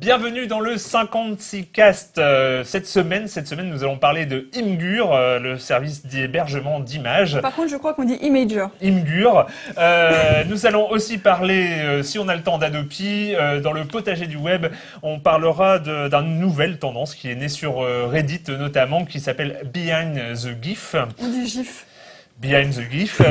Bienvenue dans le 56cast. Cette semaine, nous allons parler de Imgur, le service d'hébergement d'images. Par contre, je crois qu'on dit Imager. Imgur. Nous allons aussi parler, si on a le temps, d'Adopi. Dans le potager du web, on parlera d'une nouvelle tendance qui est née sur Reddit notamment, qui s'appelle Behind the GIF. On dit GIF. Behind the GIF.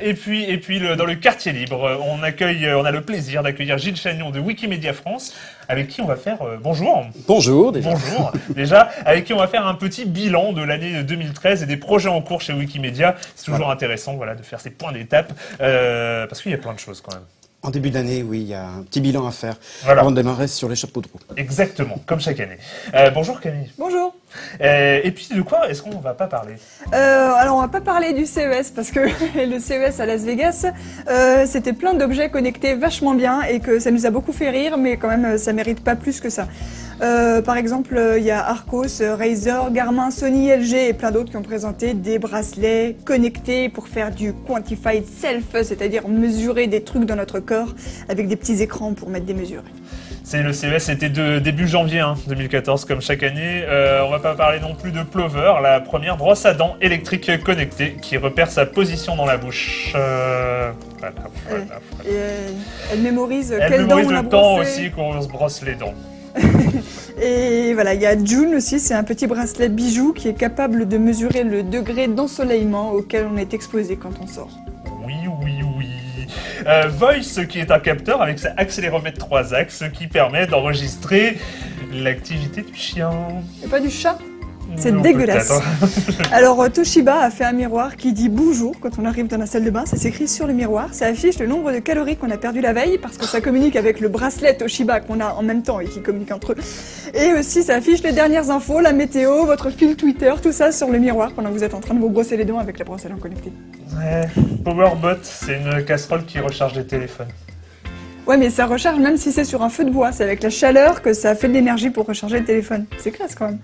Et puis dans le quartier libre, on a le plaisir d'accueillir Gilles Chagnon de Wikimedia France, avec qui on va faire bonjour. Bonjour déjà. Bonjour déjà, avec qui on va faire un petit bilan de l'année 2013 et des projets en cours chez Wikimedia. C'est toujours intéressant, voilà, de faire ces points d'étape, parce qu'il y a plein de choses quand même. En début d'année, oui, il y a un petit bilan à faire Voilà. avant de démarrer sur les chapeaux de roue. Exactement, comme chaque année. Bonjour Camille. Bonjour. Et puis de quoi est-ce qu'on va pas parler? Alors, on va pas parler du CES parce que le CES à Las Vegas, c'était plein d'objets connectés vachement bien et que ça nous a beaucoup fait rire, mais quand même, ça mérite pas plus que ça. Par exemple, il y a Arcos, Razer, Garmin, Sony, LG et plein d'autres qui ont présenté des bracelets connectés pour faire du quantified self, c'est-à-dire mesurer des trucs dans notre corps avec des petits écrans pour mettre des mesures. C'est le CES, c'était début janvier 2014, comme chaque année. On va pas parler non plus de Plover, la première brosse à dents électrique connectée qui repère sa position dans la bouche. Voilà. Et elle mémorise Elle quelle dent mémorise on a le temps brossé. aussi qu'on se brosse les dents. Et voilà, il y a June aussi, c'est un petit bracelet bijou qui est capable de mesurer le degré d'ensoleillement auquel on est exposé quand on sort. Oui. Voice, qui est un capteur avec sa accéléromètre 3 axes qui permet d'enregistrer l'activité du chien. Et pas du chat? C'est Non, dégueulasse. peut-être. Alors Toshiba a fait un miroir qui dit bonjour quand on arrive dans la salle de bain, ça s'écrit sur le miroir, ça affiche le nombre de calories qu'on a perdu la veille parce que ça communique avec le bracelet Toshiba qu'on a en même temps et qui communique entre eux. Et aussi ça affiche les dernières infos, la météo, votre fil Twitter, tout ça sur le miroir pendant que vous êtes en train de vous brosser les dents avec la brosse à dents connectée. Ouais. Powerbot, c'est une casserole qui recharge des téléphones. Ouais, mais ça recharge même si c'est sur un feu de bois, c'est avec la chaleur que ça fait de l'énergie pour recharger le téléphone. C'est classe quand même.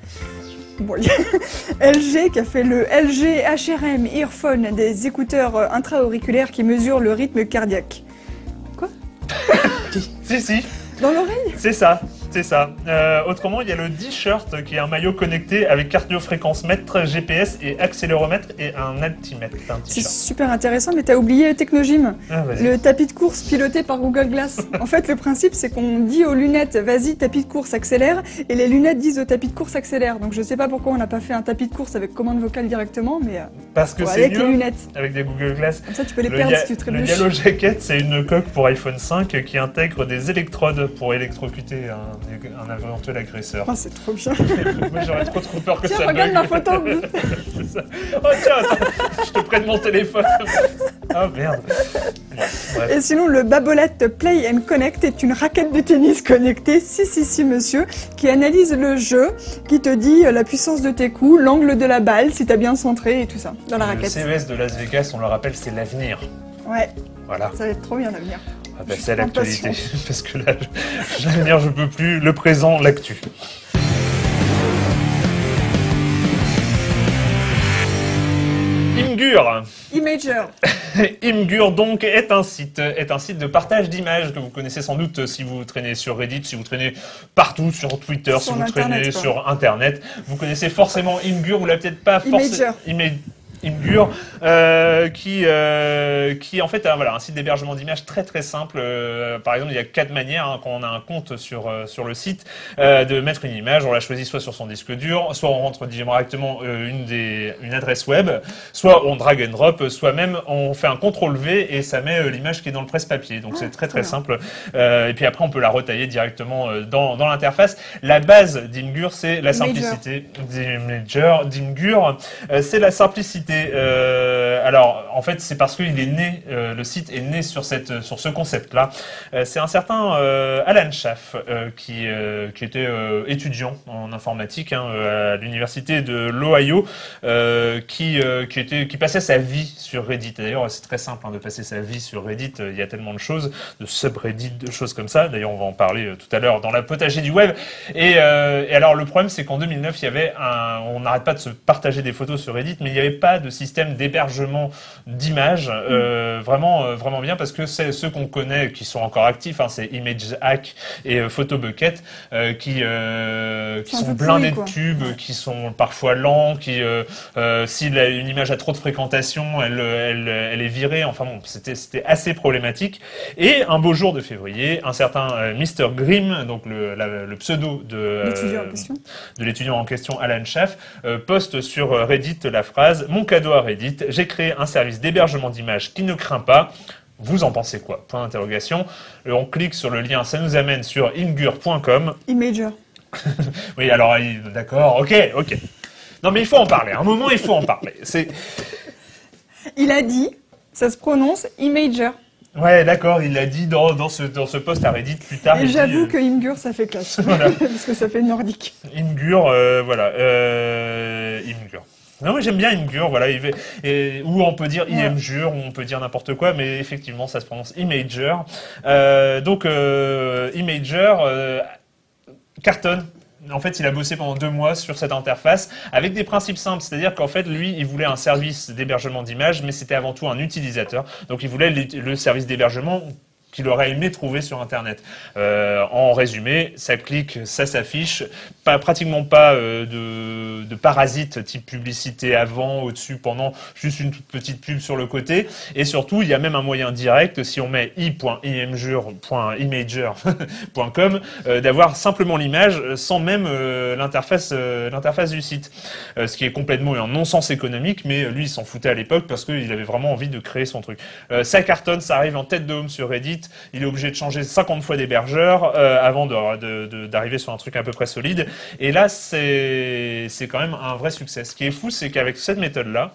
Bon, il y a LG qui a fait le LG HRM Earphone, des écouteurs intra-auriculaires qui mesurent le rythme cardiaque. Quoi? Si, Dans l'oreille? c'est ça. Autrement, il y a le D-Shirt qui est un maillot connecté avec cardiofréquence-mètre, GPS et accéléromètre et un altimètre. C'est super intéressant, mais t'as oublié Technogym, Ah, vas-y. le tapis de course piloté par Google Glass. En fait, le principe, c'est qu'on dit aux lunettes, vas-y, tapis de course, accélère, et les lunettes disent au tapis de course, accélère. Donc je sais pas pourquoi on n'a pas fait un tapis de course avec commande vocale directement, mais Parce que c'est avec les mieux lunettes. avec des Google Glass. Comme ça, tu peux les Le, perdre ya- si tu te le trébuches. Yellow Jacket, c'est une coque pour iPhone 5 qui intègre des électrodes pour électrocuter un éventuel agresseur. Oh, c'est trop bien. Moi, j'aurais trop peur que Tiens, ça regarde bug. ma photo. C'est ça. Oh tiens, attends, je te prête mon téléphone. Ah merde. Bon, bref. Et sinon, le Babolette Play and Connect est une raquette de tennis connectée, si monsieur, qui analyse le jeu, qui te dit la puissance de tes coups, l'angle de la balle, si t'as bien centré et tout ça, dans la Le raquette. CES de Las Vegas, on le rappelle, c'est l'avenir. Ouais, Voilà. ça va être trop bien l'avenir. On va passer à l'actualité. Impatient. Parce que là, l'avenir, je peux plus. Le présent, l'actu. Imgur. Imager. Imgur donc est un site de partage d'images que vous connaissez sans doute si vous traînez sur Reddit, si vous traînez partout sur Twitter, Sur si vous Internet, traînez quoi. sur Internet. Vous connaissez forcément Imgur, vous l'avez peut-être pas forcément. Imgur, qui est en fait voilà, un site d'hébergement d'images très très simple. Par exemple, il y a 4 manières quand on a un compte sur le site de mettre une image. On la choisit soit sur son disque dur, soit on rentre directement une adresse web, soit on drag and drop, soit même on fait un CTRL-V et ça met l'image qui est dans le presse-papier. Donc c'est très très simple. Et puis après on peut la retailler directement dans l'interface. La base d'Imgur, c'est la simplicité. D'Imgur, c'est la simplicité. Alors, en fait, c'est parce qu'il est né, le site est né sur ce concept-là. C'est un certain Alan Schaff qui était étudiant en informatique à l'université de l'Ohio, qui passait sa vie sur Reddit. D'ailleurs, c'est très simple de passer sa vie sur Reddit. Il y a tellement de choses, de subreddit, de choses comme ça. D'ailleurs, on va en parler tout à l'heure dans la potager du web. Et alors, le problème, c'est qu'en 2009, on n'arrête pas de se partager des photos sur Reddit, mais il n'y avait pas pas de système d'hébergement d'images vraiment bien, parce que c'est ceux qu'on connaît qui sont encore actifs, hein, c'est ImageHack et PhotoBucket qui sont blindés de pubs, qui sont parfois lents, qui si une image a trop de fréquentation, elle est virée. Enfin bon, c'était assez problématique. Et un beau jour de février, un certain Mr. Grimm, donc le pseudo de l'étudiant en question, Alan Schaff, poste sur Reddit la phrase « Mon cadeau à Reddit, j'ai créé un service d'hébergement d'images qui ne craint pas. Vous en pensez quoi ?» Point d'interrogation. On clique sur le lien, ça nous amène sur imgur.com. Imager. Oui, alors, d'accord, ok. Non, mais il faut en parler. À un moment, il faut en parler. Il a dit, ça se prononce Imager. Ouais, d'accord, il l'a dit dans ce post à Reddit plus tard. Et j'avoue que Imgur, ça fait classe. Voilà. Parce que ça fait nordique. Imgur, voilà. Imgur. Non, mais j'aime bien Imgur, voilà. Ou on peut dire Imgur, ou on peut dire n'importe quoi, mais effectivement, ça se prononce Imager. Donc, Imager cartonne. En fait, il a bossé pendant 2 mois sur cette interface avec des principes simples. C'est-à-dire qu'en fait, lui, il voulait un service d'hébergement d'images, mais c'était avant tout un utilisateur. Donc, il voulait le service d'hébergement qu'il aurait aimé trouver sur Internet. En résumé, ça clique, ça s'affiche, pratiquement pas de parasites type publicité avant, au-dessus, pendant, juste une toute petite pub sur le côté. Et surtout, il y a même un moyen direct, si on met i.imager.com, d'avoir simplement l'image sans même l'interface du site. Ce qui est complètement un non-sens économique, mais lui, il s'en foutait à l'époque parce qu'il avait vraiment envie de créer son truc. Ça cartonne, ça arrive en tête de home sur Reddit. Il est obligé de changer 50 fois d'hébergeur avant d'arriver sur un truc à peu près solide. Et là, c'est quand même un vrai succès. Ce qui est fou, c'est qu'avec cette méthode-là,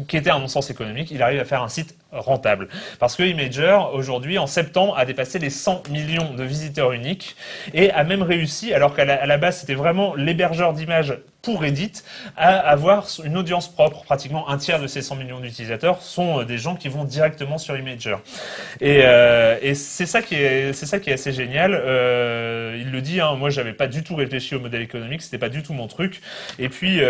qui était un non-sens économique, il arrive à faire un site rentable. Parce que Imager, aujourd'hui, en septembre, a dépassé les 100 millions de visiteurs uniques et a même réussi, alors qu'à la base, c'était vraiment l'hébergeur d'images pour Reddit, à avoir une audience propre. Pratiquement un tiers de ces 100 millions d'utilisateurs sont des gens qui vont directement sur Imager. Et c'est ça qui est assez génial. Il le dit, hein, moi, j'avais pas du tout réfléchi au modèle économique, c'était pas du tout mon truc. Et puis,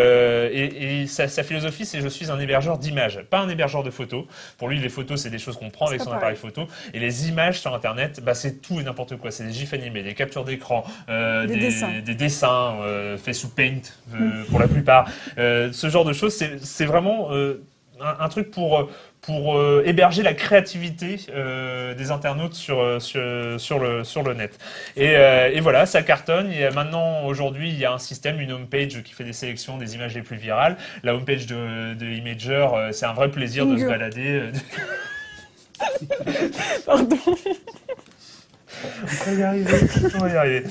sa philosophie, c'est je suis un hébergeur d'images, pas un hébergeur de photos. Pour lui, les photos, c'est des choses qu'on prend avec son appareil photo. Et les images sur Internet, bah, c'est tout et n'importe quoi. C'est des gifs animés, des captures d'écran, des dessins faits sous Paint, pour la plupart. Ce genre de choses, c'est vraiment un truc pour héberger la créativité des internautes sur le net. Et voilà, ça cartonne. Et maintenant, aujourd'hui, il y a un système, une homepage qui fait des sélections des images les plus virales. La homepage de Imager, c'est un vrai plaisir de se balader. Pardon. On va y arriver.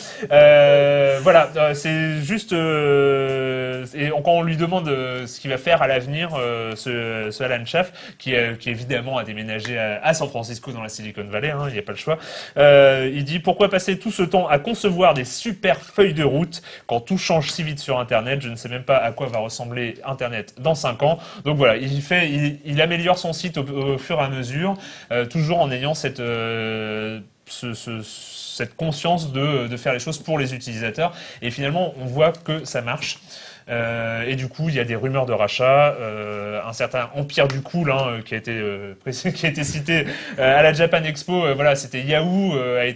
Voilà, c'est juste... et quand on lui demande ce qu'il va faire à l'avenir, ce Alan Schaff, qui évidemment a déménagé à San Francisco dans la Silicon Valley, hein, il n'y a pas le choix, il dit « Pourquoi passer tout ce temps à concevoir des super feuilles de route quand tout change si vite sur Internet? Je ne sais même pas à quoi va ressembler Internet dans 5 ans. » Donc voilà, il améliore son site au fur et à mesure, toujours en ayant cette conscience de faire les choses pour les utilisateurs. Et finalement, on voit que ça marche. Et du coup, il y a des rumeurs de rachat. Un certain Empire du Cool, hein, qui a été cité à la Japan Expo. Voilà, c'était Yahoo. Il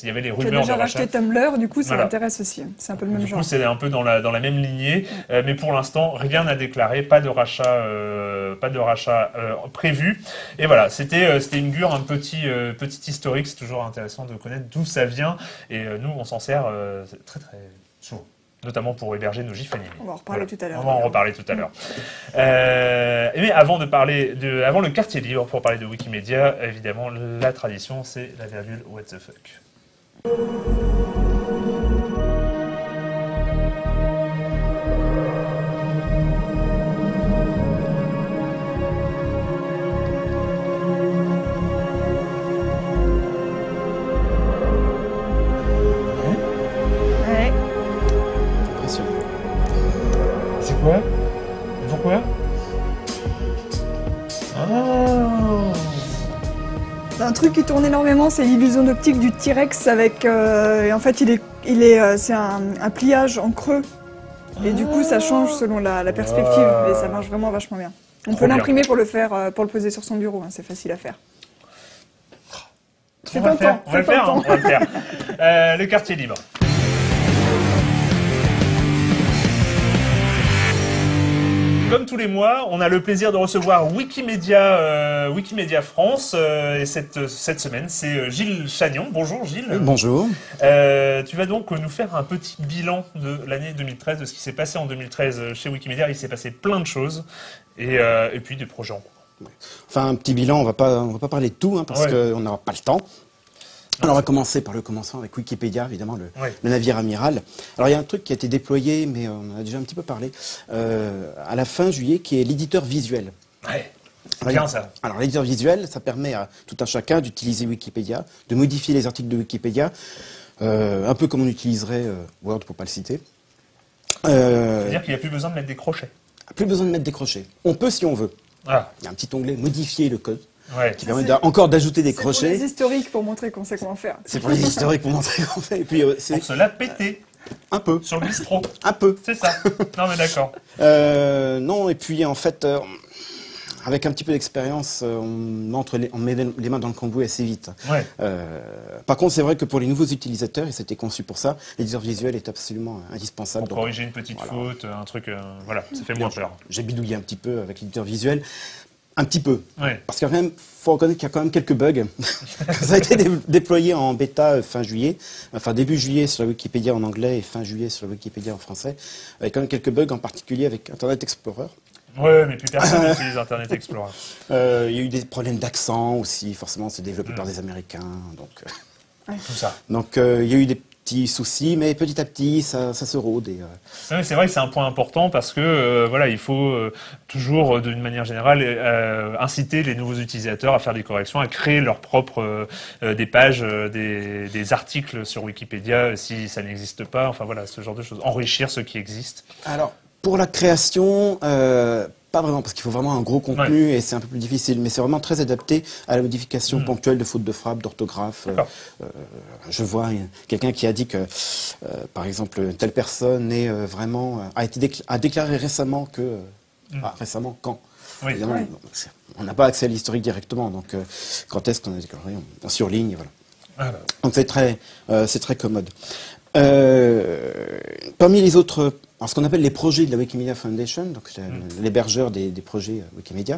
y avait les rumeurs de rachat. J'ai déjà racheté Tumblr, du coup, ça m'intéresse aussi. C'est un peu le même genre. Du coup, c'est un peu dans la même lignée. Mais pour l'instant, rien n'a déclaré, pas de rachat prévu. Et voilà, c'était Imgur, un petit historique. C'est toujours intéressant de connaître d'où ça vient. Et nous, on s'en sert très très souvent. Notamment pour héberger nos gifs animés. On va en reparler tout à l'heure. On va en reparler tout à l'heure. Mais avant le quartier libre, pour parler de Wikimedia, évidemment, la tradition, c'est la virgule What the fuck. Pourquoi? Un truc qui tourne énormément, c'est l'illusion d'optique du T-Rex avec... en fait, c'est un pliage en creux Et du coup, ça change selon la perspective, mais ça marche vraiment vachement bien. On peut l'imprimer pour le faire, pour le poser sur son bureau, hein, c'est facile à faire. On va le faire, on va le faire. Le quartier libre. Comme tous les mois, on a le plaisir de recevoir Wikimedia France. Et cette semaine, c'est Gilles Chagnon. Bonjour Gilles. Bonjour. Tu vas donc nous faire un petit bilan de l'année 2013, de ce qui s'est passé en 2013 chez Wikimedia. Il s'est passé plein de choses et puis des projets en cours. Enfin, un petit bilan, on va pas parler de tout, hein, parce qu'on n'aura pas le temps. Alors, on va commencer par le commencement avec Wikipédia, évidemment, le navire amiral. Alors, il y a un truc qui a été déployé, mais on en a déjà un petit peu parlé, à la fin juillet, qui est l'éditeur visuel. Ouais, c'est bien ça. Alors, l'éditeur visuel, ça permet à tout un chacun d'utiliser Wikipédia, de modifier les articles de Wikipédia, un peu comme on utiliserait Word, pour ne pas le citer. C'est-à-dire qu'il n'y a plus besoin de mettre des crochets. Plus besoin de mettre des crochets. On peut si on veut. Ah. Il y a un petit onglet « Modifier le code ». Ouais. Qui permet encore d'ajouter des crochets. C'est pour les historiques pour montrer qu'on sait comment faire. C'est pour les historiques pour montrer qu'on fait. Et puis, pour se la péter. Un peu. Sur le bistrot. Un peu. C'est ça. Non mais d'accord. Non, et puis en fait, avec un petit peu d'expérience, on met les mains dans le cambouis assez vite. Ouais. Par contre, c'est vrai que pour les nouveaux utilisateurs, et c'était conçu pour ça, l'éditeur visuel est absolument indispensable. Pour corriger une petite faute, un truc, voilà, ça fait moins peur. J'ai bidouillé un petit peu avec l'éditeur visuel. Un petit peu. Ouais. Parce qu'il faut reconnaître qu'il y a quand même quelques bugs. Ça a été déployé en bêta fin juillet, enfin début juillet sur la Wikipédia en anglais et fin juillet sur la Wikipédia en français. Avec quand même quelques bugs, en particulier avec Internet Explorer. Ouais, mais plus personne n'utilise Internet Explorer. Il y a eu des problèmes d'accent aussi, forcément c'est développé par des Américains. Donc, tout ça. Donc il y a eu des petits soucis, mais petit à petit ça se rôde. Oui, c'est vrai que c'est un point important parce que voilà, il faut toujours, d'une manière générale, inciter les nouveaux utilisateurs à faire des corrections, à créer leurs propres des pages, des articles sur Wikipédia si ça n'existe pas. Enfin voilà, ce genre de choses. Enrichir ce qui existe. Alors, pour la création, pas vraiment, parce qu'il faut vraiment un gros contenu et c'est un peu plus difficile, mais c'est vraiment très adapté à la modification ponctuelle de fautes de frappe, d'orthographe. Je vois quelqu'un qui a dit que, par exemple, telle personne est a déclaré récemment que... récemment, quand oui. Évidemment, on n'a pas accès à l'historique directement, donc quand est-ce qu'on a déclaré? On surligne, voilà. Ah bah. Donc c'est très commode. Parmi les autres... Alors, ce qu'on appelle les projets de la Wikimedia Foundation, donc l'hébergeur des projets Wikimedia,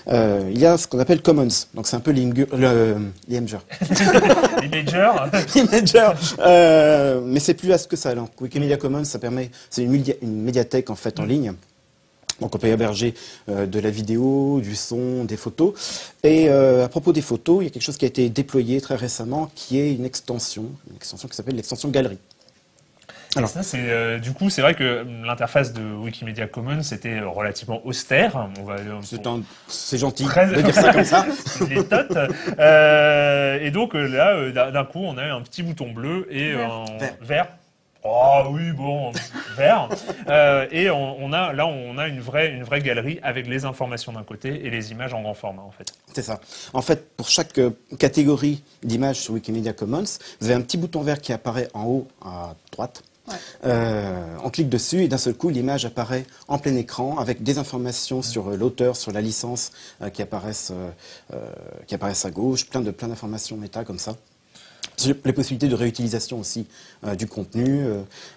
il y a ce qu'on appelle Commons, donc c'est un peu l'Imager. L'Imager, mais c'est plus vaste que ça. Donc, Wikimedia Commons, c'est une médiathèque en fait en ligne. Donc on peut héberger de la vidéo, du son, des photos. Et à propos des photos, il y a quelque chose qui a été déployé très récemment, qui est une extension qui s'appelle l'extension Galerie. Alors, ça, du coup, c'est vrai que l'interface de Wikimedia Commons était relativement austère. C'est gentil de dire ça comme ça. Les totes. Et donc là, d'un coup, on a un petit bouton bleu et vert. Oh oui, bon, vert. Et on a une vraie galerie avec les informations d'un côté et les images en grand format, en fait. C'est ça. En fait, pour chaque catégorie d'images sur Wikimedia Commons, vous avez un petit bouton vert qui apparaît en haut à droite. Ouais. On clique dessus et d'un seul coup, l'image apparaît en plein écran avec des informations sur l'auteur, sur la licence qui apparaissent à gauche, plein d'informations méta comme ça. Les possibilités de réutilisation aussi du contenu,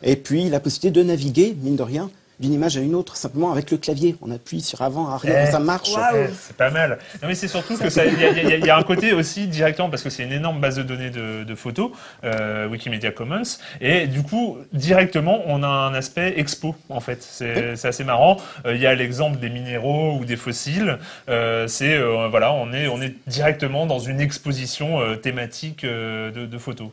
et puis la possibilité de naviguer, mine de rien, d'une image à une autre, simplement avec le clavier. On appuie sur avant, arrière, et ça marche. C'est pas mal. Non, mais c'est surtout que il y a un côté aussi directement, parce que c'est une énorme base de données de photos, Wikimedia Commons, et du coup, directement, on a un aspect expo, en fait. C'est assez marrant. Il y a l'exemple des minéraux ou des fossiles. Voilà, on est directement dans une exposition thématique de photos.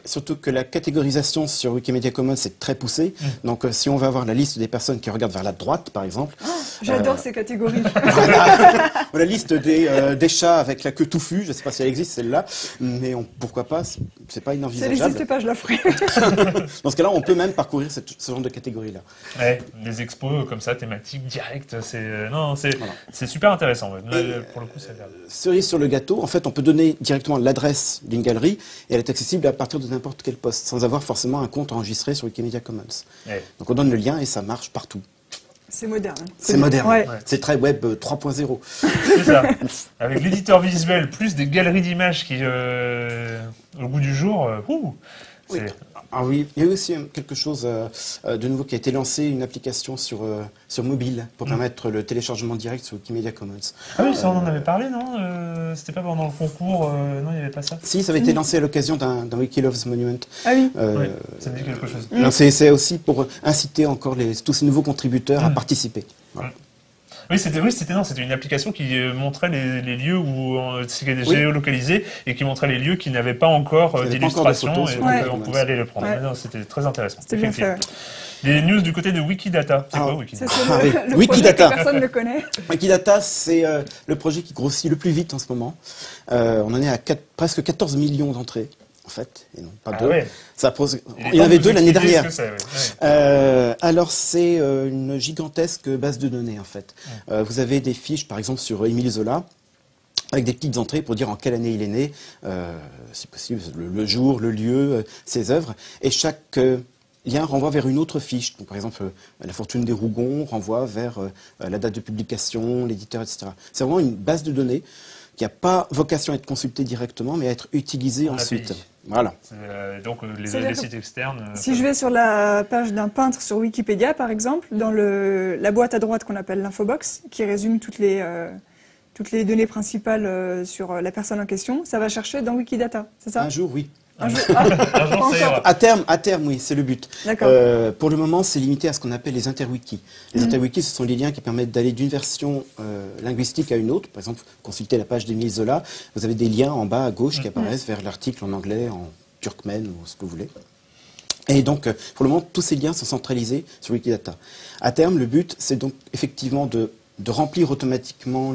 Surtout que la catégorisation sur Wikimedia Commons est très poussée. Donc, si on va avoir la liste des personnes qui regardent vers la droite, par exemple. J'adore ces catégories. On a la liste des chats avec la queue touffue, je ne sais pas si elle existe celle-là, mais pourquoi pas, c'est pas inenvisageable. Si elle n'existe pas, je la ferai. Dans ce cas-là, on peut même parcourir ce genre de catégorie-là. Ouais, des expos comme ça, thématiques, directes, c'est super intéressant. Ouais. Pour le coup, cerise sur le gâteau, en fait, on peut donner directement l'adresse d'une galerie et elle est accessible à partir de n'importe quel poste, sans avoir forcément un compte enregistré sur Wikimedia Commons. Ouais. Donc on donne le lien et ça marche partout. C'est moderne. C'est moderne. Ouais. C'est très web 3.0. C'est ça. Avec l'éditeur visuel plus des galeries d'images qui, au bout du jour, oui. Ah oui, il y a eu aussi quelque chose de nouveau qui a été lancé, une application sur mobile pour permettre le téléchargement direct sur Wikimedia Commons. Ah oui, ça on en avait parlé, non C'était pas pendant le concours, non, il n'y avait pas ça. Si, ça avait été lancé à l'occasion d'un Wikilove's Monument. Ah oui, oui, ça me dit quelque chose. C'est aussi pour inciter encore tous ces nouveaux contributeurs à participer. Voilà. Oui, c'était une application qui montrait les lieux où c'était géolocalisé et qui montrait les lieux qui n'avaient pas encore d'illustration et donc on pouvait aller le prendre. Ouais. C'était très intéressant. C'était bien fait. Les news du côté de Wikidata. C'est quoi Wikidata? Le Wikidata. Personne ne connaît. Wikidata, c'est le projet qui grossit le plus vite en ce moment. On en est à presque 14 millions d'entrées. En fait, et non pas deux. Ouais. Il y en avait 2 l'année dernière. Ouais. Alors c'est une gigantesque base de données en fait. Vous avez des fiches par exemple sur Émile Zola avec des petites entrées pour dire en quelle année il est né, si possible le jour, le lieu, ses œuvres, et chaque lien renvoie vers une autre fiche. Donc, par exemple, La Fortune des Rougons renvoie vers la date de publication, l'éditeur, etc. C'est vraiment une base de données qui n'a pas vocation à être consultée directement, mais à être utilisée ensuite. Voilà. Donc les sites externes... Si je vais sur la page d'un peintre sur Wikipédia, par exemple, dans la boîte à droite qu'on appelle l'infobox, qui résume toutes les données principales sur la personne en question, ça va chercher dans Wikidata, c'est ça? Un jour, oui. Un jour, ça ira. À terme, oui, c'est le but. Pour le moment, c'est limité à ce qu'on appelle les interwikis. Les interwikis, ce sont les liens qui permettent d'aller d'une version linguistique à une autre. Par exemple, consultez la page d'Émile Zola, vous avez des liens en bas à gauche qui apparaissent vers l'article en anglais, en turkmène ou ce que vous voulez. Et donc, pour le moment, tous ces liens sont centralisés sur Wikidata. À terme, le but, c'est donc effectivement de remplir automatiquement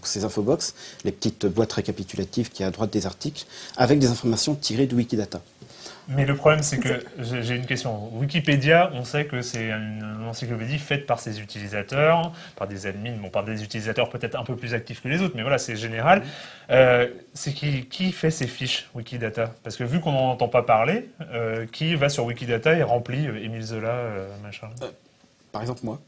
ces infobox, les petites boîtes récapitulatives qui sont à droite des articles, avec des informations tirées de Wikidata. Mais le problème, c'est que j'ai une question. Wikipédia, on sait que c'est une encyclopédie faite par ses utilisateurs, par des admins, par des utilisateurs peut-être un peu plus actifs que les autres, mais voilà, c'est général. C'est qui fait ces fiches Wikidata? Parce que vu qu'on n'en entend pas parler, qui va sur Wikidata et remplit Émile Zola, machin? Par exemple, moi.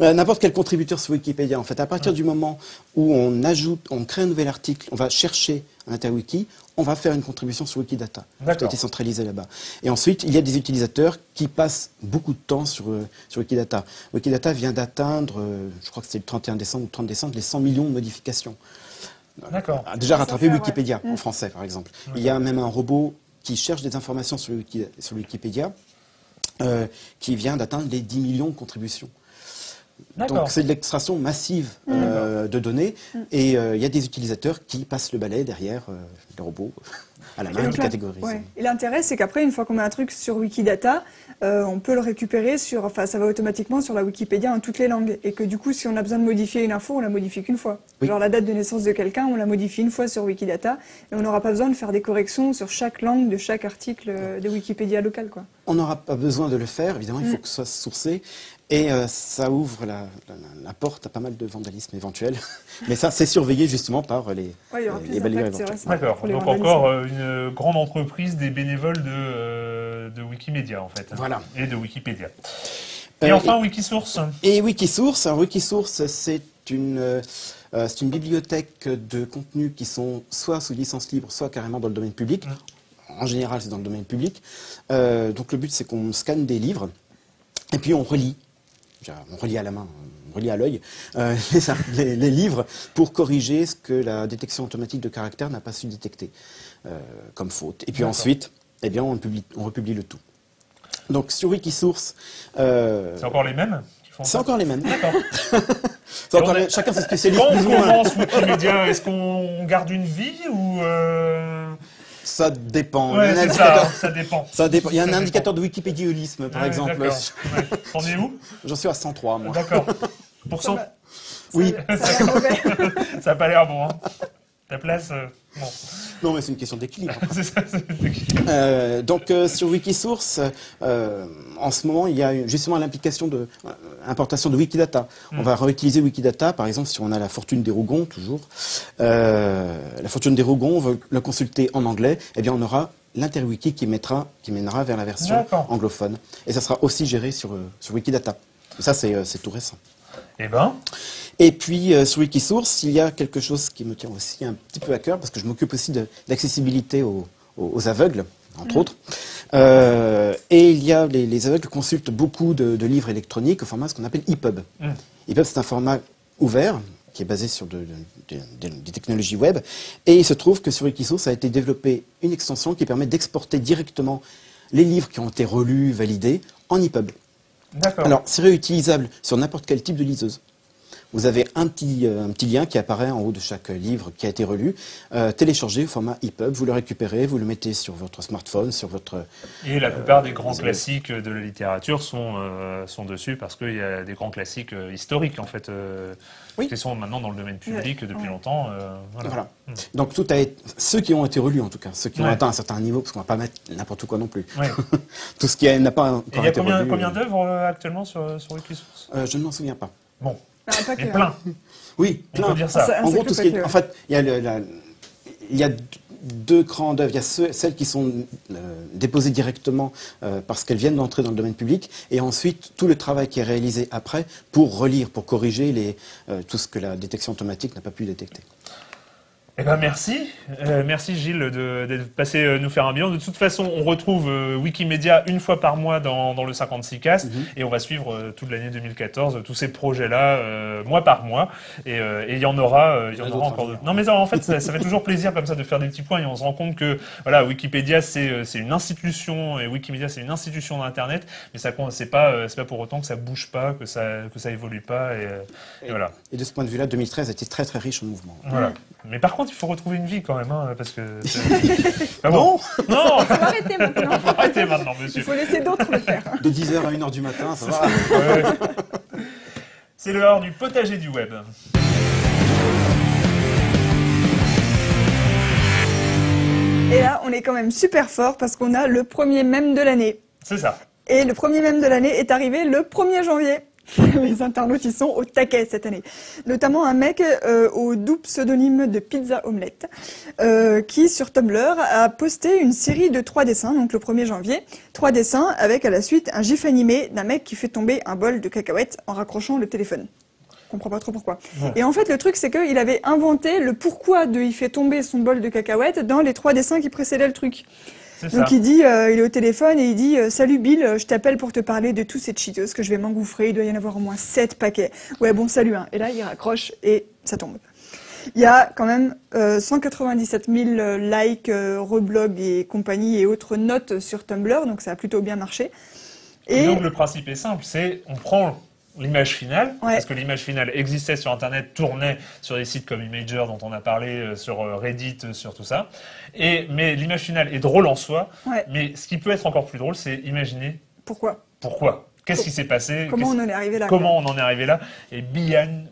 N'importe quel contributeur sur Wikipédia, en fait, à partir du moment où on crée un nouvel article, on va chercher un interwiki, on va faire une contribution sur Wikidata. Tout a été centralisé là-bas. Et ensuite, il y a des utilisateurs qui passent beaucoup de temps sur Wikidata. Wikidata vient d'atteindre, je crois que c'était le 31 décembre ou 30 décembre, les 100 millions de modifications. D'accord. A déjà rattrapé Wikipédia, en français, par exemple. Il y a même un robot qui cherche des informations sur Wikipédia, qui vient d'atteindre les 10 millions de contributions. Donc c'est de l'extraction massive de données et il y a des utilisateurs qui passent le balai derrière les robots à la main qui catégorisent. Et l'intérêt, c'est qu'après, une fois qu'on met un truc sur Wikidata, on peut le récupérer ça va automatiquement sur la Wikipédia en toutes les langues. Et que du coup, si on a besoin de modifier une info, on la modifie qu'une fois. Genre la date de naissance de quelqu'un, on la modifie une fois sur Wikidata et on n'aura pas besoin de faire des corrections sur chaque langue de chaque article de Wikipédia local, quoi. On n'aura pas besoin de le faire, évidemment, il faut que ce soit sourcé. Et ça ouvre la porte à pas mal de vandalisme éventuel. Mais ça, c'est surveillé justement par les balayeurs éventuels. D'accord, donc encore une grande entreprise des bénévoles de Wikimedia, en fait. Voilà. Et de Wikipédia. Et enfin, Wikisource. Et Wikisource, alors Wikisource, c'est une bibliothèque de contenus qui sont soit sous licence libre, soit carrément dans le domaine public. En général, c'est dans le domaine public. Donc le but, c'est qu'on scanne des livres et puis on relit. On relit à la main, on relit à l'œil les livres pour corriger ce que la détection automatique de caractères n'a pas su détecter comme faute. Et puis ensuite, on republie le tout. Donc sur Wikisource... c'est encore les mêmes qui font ça? C'est encore les mêmes. D'accord. Chacun se spécialise. Quand on commence Wikimedia, est-ce qu'on garde une vie ou... Ça dépend. Ouais, ça dépend. Il y a un indicateur de wikipédialisme, par exemple. T'en es où? J'en suis à 103, moi. D'accord. Oui. Ça n'a pas l'air bon. Hein. Ta place, bon. Non, mais c'est une question d'équilibre. C'est ça, c'est d'équilibre. Donc, sur Wikisource, en ce moment, il y a justement l'implication de importation de Wikidata. On va réutiliser Wikidata, par exemple, si on a la fortune des Rougons, toujours. La fortune des Rougons, on veut le consulter en anglais, eh bien, on aura l'interwiki qui mènera vers la version anglophone. Et ça sera aussi géré sur Wikidata. Et ça, c'est tout récent. Eh ben. Et puis, sur Wikisource, il y a quelque chose qui me tient aussi un petit peu à cœur, parce que je m'occupe aussi d'accessibilité aux aveugles, entre autres. Et il y a les aveugles consultent beaucoup de livres électroniques au format ce qu'on appelle EPUB. EPUB, c'est un format ouvert, qui est basé sur des technologies web. Et il se trouve que sur Wikisource a été développée une extension qui permet d'exporter directement les livres qui ont été relus, validés, en EPUB. D'accord. Alors, c'est réutilisable sur n'importe quel type de liseuse. Vous avez un petit lien qui apparaît en haut de chaque livre qui a été relu, téléchargé au format EPUB, vous le récupérez, vous le mettez sur votre smartphone, sur votre... Et la plupart des grands classiques de la littérature sont dessus parce qu'il y a des grands classiques historiques, en fait, qui sont maintenant dans le domaine public depuis longtemps. Voilà. Donc, ceux qui ont été relus, en tout cas, ceux qui ont atteint un certain niveau, parce qu'on ne va pas mettre n'importe quoi non plus. Tout ce qui n'a pas encore été relu. Il y a combien d'œuvres actuellement sur Wikisource Je ne m'en souviens pas. Bon. Mais plein. Oui, plein. On peut dire ça. En gros, tout ce qui est, en fait, il y a deux grandes œuvres. Il y a celles qui sont déposées directement parce qu'elles viennent d'entrer dans le domaine public, et ensuite tout le travail qui est réalisé après pour relire, pour corriger tout ce que la détection automatique n'a pas pu détecter. Eh ben merci. Merci Gilles d'être passé nous faire un bilan. De toute façon, on retrouve Wikimedia une fois par mois dans le 56cast et on va suivre toute l'année 2014 tous ces projets-là mois par mois et il y en aura encore d'autres. Non mais en fait ça fait toujours plaisir comme ça de faire des petits points et on se rend compte que voilà, Wikipédia c'est une institution et Wikimedia c'est une institution d'internet, mais ça c'est pas pour autant que ça bouge pas, que ça évolue pas et voilà. Et de ce point de vue-là, 2013 a été très très riche en mouvement. Voilà. Mais par contre, il faut retrouver une vie quand même, hein, parce que... Ah bon non. Il faut arrêter maintenant. Il faut arrêter maintenant, monsieur. Il faut laisser d'autres le faire. De 10h à 1h du matin, ça va. C'est l'heure du potager du web. Et là, on est quand même super fort parce qu'on a le premier mème de l'année. C'est ça. Et le premier mème de l'année est arrivé le 1er janvier. Les internautes, ils sont au taquet cette année. Notamment un mec au doux pseudonyme de Pizza Omelette qui, sur Tumblr, a posté une série de 3 dessins, donc le 1er janvier. 3 dessins avec à la suite un gif animé d'un mec qui fait tomber un bol de cacahuètes en raccrochant le téléphone. Je comprends pas trop pourquoi. Ouais. Et en fait, le truc, c'est qu'il avait inventé le pourquoi de il fait tomber son bol de cacahuètes dans les 3 dessins qui précédaient le truc. Donc il dit, il est au téléphone et il dit « Salut Bill, je t'appelle pour te parler de tous ces Cheetos que je vais m'engouffrer, il doit y en avoir au moins 7 paquets. Ouais bon, salut hein. » Et là, il raccroche et ça tombe. Il y a quand même 197 000 likes, reblogs et compagnie et autres notes sur Tumblr, donc ça a plutôt bien marché. Et donc le principe est simple, c'est on prend l'image finale, parce que l'image finale existait sur Internet, tournait sur des sites comme Imager dont on a parlé, sur Reddit, sur tout ça. Mais l'image finale est drôle en soi, mais ce qui peut être encore plus drôle, c'est imaginer... Pourquoi ? Qu'est-ce qui s'est passé ? Comment on en est arrivé là ? Comment on en est arrivé là ? Et behind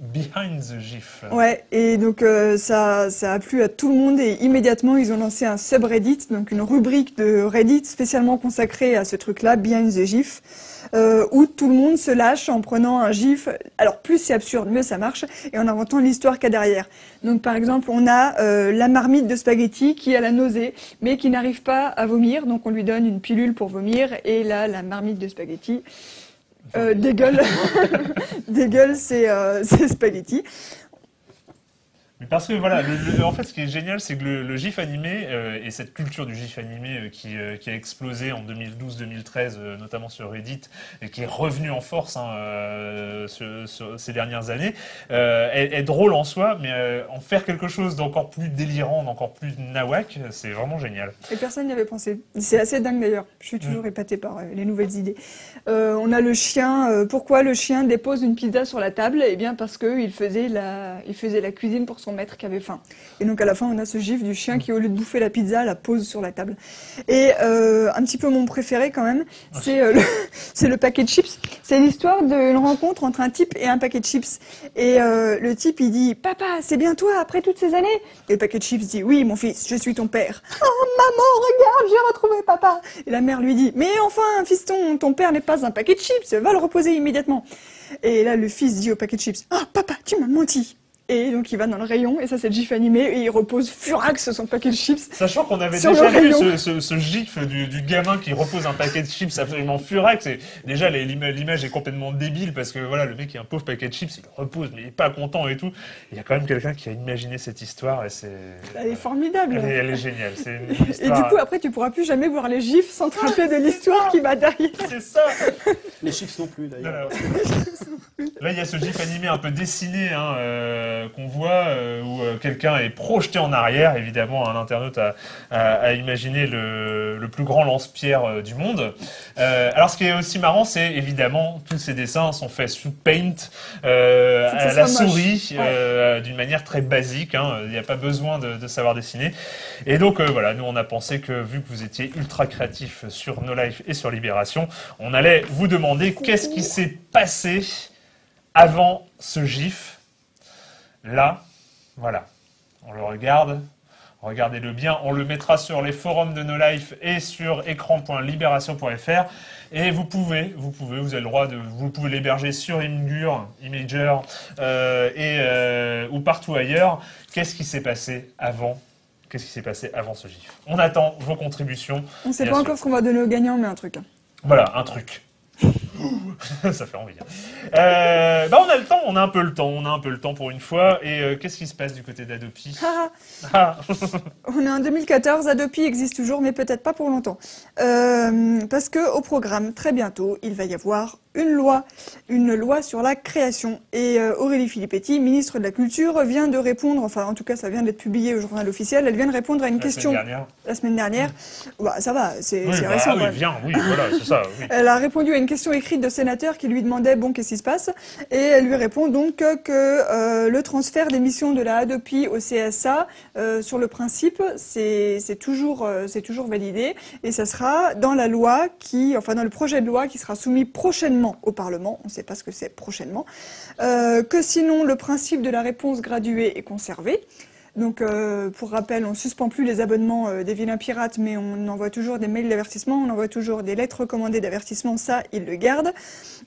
the GIF. Ouais, et donc ça a plu à tout le monde et immédiatement ils ont lancé un subreddit, donc une rubrique de Reddit spécialement consacrée à ce truc-là, Behind the GIF, où tout le monde se lâche en prenant un GIF. Alors plus c'est absurde, mieux ça marche, et en inventant l'histoire qu'il y a derrière. Donc par exemple, on a la marmite de spaghetti qui a la nausée, mais qui n'arrive pas à vomir, donc on lui donne une pilule pour vomir, et là la marmite de spaghetti dégueule, dégueule ses spaghettis. Mais parce que voilà, en fait, ce qui est génial, c'est que le GIF animé et cette culture du GIF animé qui a explosé en 2012-2013, notamment sur Reddit, et qui est revenue en force ces dernières années, est drôle en soi, mais en faire quelque chose d'encore plus délirant, d'encore plus nawak, c'est vraiment génial. Et personne n'y avait pensé. C'est assez dingue d'ailleurs. Je suis toujours épatée par les nouvelles idées. On a le chien. Pourquoi le chien dépose une pizza sur la table ? Eh bien parce qu'il faisait la cuisine pour son maître. maître qui avait faim. Et donc à la fin, on a ce gif du chien qui, au lieu de bouffer la pizza, la pose sur la table. Et un petit peu mon préféré quand même, c'est le paquet de chips. C'est l'histoire d'une rencontre entre un type et un paquet de chips. Et le type, il dit « Papa, c'est bien toi après toutes ces années ?» Et le paquet de chips dit « Oui, mon fils, je suis ton père. »« Oh, maman, regarde, j'ai retrouvé papa !» Et la mère lui dit « Mais enfin, fiston, ton père n'est pas un paquet de chips, va le reposer immédiatement. » Et là, le fils dit au paquet de chips « Ah, papa, tu m'as menti !» Et donc il va dans le rayon, et ça c'est le gif animé, et il repose furax son paquet de chips. Sachant qu'on avait déjà vu ce gif du gamin qui repose un paquet de chips absolument furax. Et déjà l'image est complètement débile parce que voilà, le mec il a un pauvre paquet de chips, il le repose mais il est pas content et tout. Il y a quand même quelqu'un qui a imaginé cette histoire et Elle est formidable. Elle est géniale. C'est une histoire... Et du coup après tu pourras plus jamais voir les gifs sans te rappeler de l'histoire qui va derrière. C'est ça. Les chips non plus d'ailleurs. Là il y a ce gif animé un peu dessiné qu'on voit où quelqu'un est projeté en arrière. Évidemment, un internaute a imaginé le plus grand lance-pierre du monde. Alors, ce qui est aussi marrant, c'est évidemment tous ces dessins sont faits sous Paint à la souris, d'une manière très basique. Il n'y a pas besoin de savoir dessiner. Et donc, voilà, nous, on a pensé que vu que vous étiez ultra créatifs sur No Life et sur Libération, on allait vous demander qu'est-ce qui s'est passé avant ce gif. Là, voilà, on le regarde, regardez-le bien, on le mettra sur les forums de No Life et sur écran.libération.fr et vous avez le droit vous pouvez l'héberger sur Imgur, Imager ou partout ailleurs. Qu'est-ce qui s'est passé avant ce gif? On attend vos contributions. On ne sait pas encore ce qu'on va donner aux gagnants, mais un truc. Voilà, un truc. Ça fait envie. On a le temps, on a un peu le temps pour une fois. Et qu'est-ce qui se passe du côté d'Adopi? On est en 2014, Adopi existe toujours, mais peut-être pas pour longtemps. Parce que au programme, très bientôt, il va y avoir une loi sur la création. Et Aurélie Filippetti, ministre de la Culture, vient de répondre, enfin en tout cas ça vient d'être publié au journal officiel, elle vient de répondre à une question la semaine dernière. Bah, ça va, c'est récent. Voilà, c'est ça. Oui. Elle a répondu à une question écrite de sénateur qui lui demandait bon qu'est-ce qui se passe, et elle lui répond donc que le transfert des missions de la Adopi au CSA, sur le principe, c'est toujours validé, et ça sera dans la loi dans le projet de loi qui sera soumis prochainement au Parlement, on ne sait pas ce que c'est prochainement, que sinon le principe de la réponse graduée est conservé. Donc, pour rappel, on ne suspend plus les abonnements des vilains pirates, mais on envoie toujours des mails d'avertissement, on envoie toujours des lettres recommandées d'avertissement, ça, ils le gardent.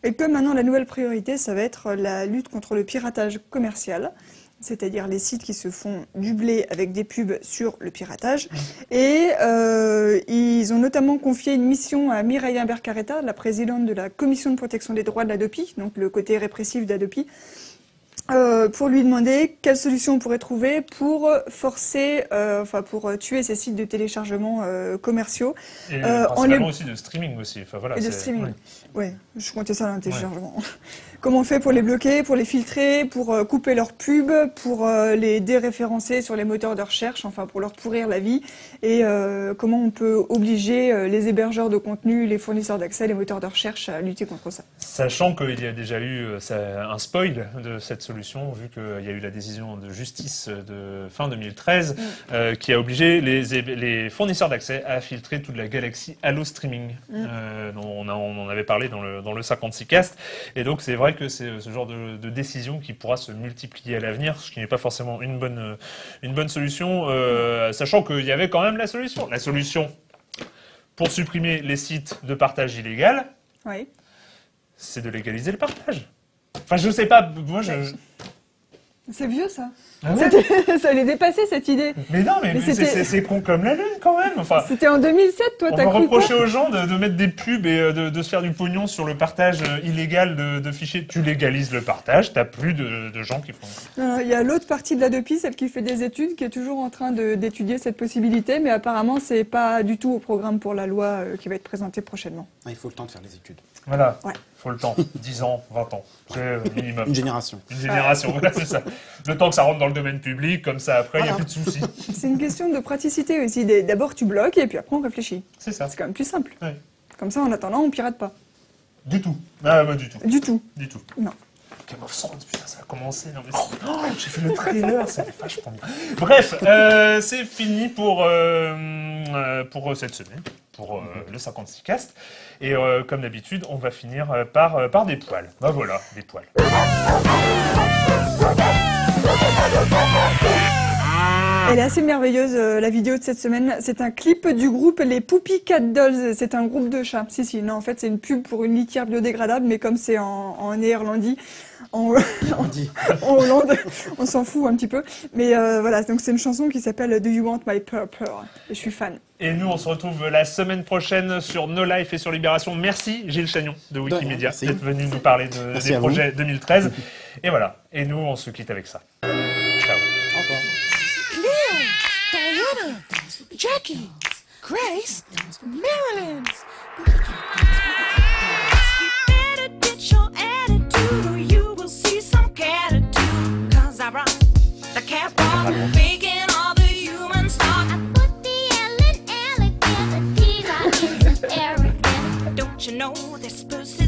Et que maintenant, la nouvelle priorité, ça va être la lutte contre le piratage commercial, c'est-à-dire les sites qui se font du blé avec des pubs sur le piratage. Et ils ont notamment confié une mission à Mireia Bercareta, la présidente de la Commission de protection des droits de l'Adopi, donc le côté répressif d'Adopi, pour lui demander quelle solution on pourrait trouver pour forcer, pour tuer ces sites de téléchargement commerciaux. Et principalement aussi de streaming aussi. Enfin, voilà, et de streaming. Oui, je comptais ça dans le téléchargement. Ouais. Comment on fait pour les bloquer, pour les filtrer, pour couper leurs pubs, pour les déréférencer sur les moteurs de recherche, enfin pour leur pourrir la vie, et comment on peut obliger les hébergeurs de contenu, les fournisseurs d'accès, les moteurs de recherche à lutter contre ça. Sachant qu'il y a déjà eu un spoil de cette solution, vu qu'il y a eu la décision de justice de fin 2013 qui a obligé les fournisseurs d'accès à filtrer toute la galaxie Allo Streaming, dont on en avait parlé dans le 56cast, et donc c'est vrai que c'est ce genre de décision qui pourra se multiplier à l'avenir, ce qui n'est pas forcément une bonne solution, sachant qu'il y avait quand même la solution. La solution pour supprimer les sites de partage illégal, c'est de légaliser le partage. Enfin, je sais pas, moi C'est vieux ça. Ah ouais. Ça allait dépasser cette idée. Mais non, mais c'est con comme la lune quand même. Enfin, c'était en 2007, toi, t'as cru quoi ? On va reprocher aux gens de mettre des pubs et de se faire du pognon sur le partage illégal de fichiers. Tu légalises le partage, t'as plus de gens qui font ça. Non, il y a l'autre partie de l'Adopi, celle qui fait des études, qui est toujours en train d'étudier cette possibilité, mais apparemment c'est pas du tout au programme pour la loi qui va être présentée prochainement. Ah, il faut le temps de faire les études. Voilà, faut le temps, 10 ans, 20 ans, c'est minimum. Une génération. Une génération, voilà, c'est ça. Le temps que ça rentre dans le domaine public, comme ça, après, il n'y a plus de soucis. C'est une question de praticité aussi. D'abord, tu bloques et puis après, on réfléchit. C'est ça. C'est quand même plus simple. Ouais. Comme ça, en attendant, on pirate pas. Du tout. Ah, bah, du tout. Du tout. Du tout. Non. Game of Thrones, putain, ça a commencé. Non, mais j'ai fait le trailer, ça fait vachement bien. Bref, c'est fini pour cette semaine, pour le 56 cast. Et comme d'habitude, on va finir par des poils. Bah voilà, des poils. Elle est assez merveilleuse, la vidéo de cette semaine. C'est un clip du groupe Les Poopy Cat Dolls. C'est un groupe de chats. Si, non, en fait, c'est une pub pour une litière biodégradable, mais comme c'est en néerlandais, en Hollande, on s'en fout un petit peu. Mais voilà, donc c'est une chanson qui s'appelle Do You Want My Purple? Et je suis fan. Et nous, on se retrouve la semaine prochaine sur No Life et sur Libération. Merci Gilles Chagnon de Wikimedia d'être venu nous parler des projets 2013. Et voilà. Et nous, on se quitte avec ça. Ciao. Au revoir. Diana, Jackie, Grace, Marilyn. You better get your attitude or you will see some catitude. 'Cause I run the cat walk, making all the humans talk. I put the L in elegant, the T-Rock isn't arrogant. Don't you know this person